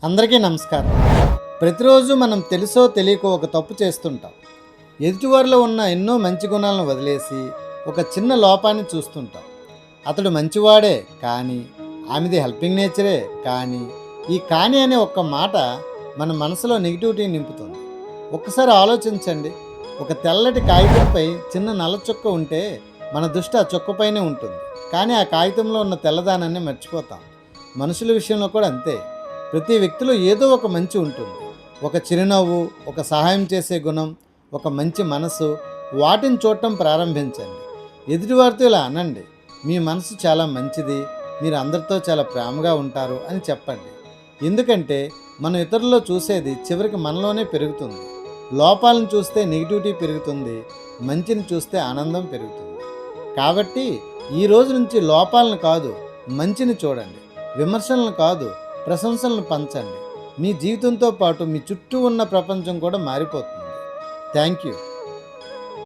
అందరికీ నమస్కారం. ప్రతిరోజు మనం తెలుసో తెలియకో ఒక తప్పు చేస్తుంటాం. ఎదుటివారిలో ఉన్న ఎన్నో మంచి గుణాలను వదిలేసి ఒక చిన్న లోపాన్ని చూస్తుంటాం. అతడు మంచివాడే కానీ, ఆమెది హెల్పింగ్ నేచరే కానీ, ఈ కానీ అనే ఒక్క మాట మన మనసులో నెగిటివిటీ నింపుతుంది. ఒక్కసారి ఆలోచించండి. ఒక తెల్లటి కాగితంపై చిన్న నల్ల చుక్క ఉంటే మన దృష్టి ఆ చుక్కపైనే ఉంటుంది. కానీ ఆ కాగితంలో ఉన్న తెల్లదానాన్ని మర్చిపోతాం. మనుషుల విషయంలో కూడా అంతే. ప్రతి వ్యక్తిలో ఏదో ఒక మంచి ఉంటుంది. ఒక చిరునవ్వు, ఒక సహాయం చేసే గుణం, ఒక మంచి మనసు. వాటిని చూడటం ప్రారంభించండి. ఎదుటివారితో ఇలా అనండి, మీ మనసు చాలా మంచిది, మీరు అందరితో చాలా ప్రేమగా ఉంటారు అని చెప్పండి. ఎందుకంటే మనం ఇతరుల్లో చూసేది చివరికి మనలోనే పెరుగుతుంది. లోపాలను చూస్తే నెగిటివిటీ పెరుగుతుంది, మంచిని చూస్తే ఆనందం పెరుగుతుంది. కాబట్టి ఈ రోజు నుంచి లోపాలను కాదు, మంచిని చూడండి. విమర్శలను కాదు, ప్రశంసలను పంచండి. మీ జీవితంతో పాటు మీ చుట్టూ ఉన్న ప్రపంచం కూడా మారిపోతుంది. Thank you.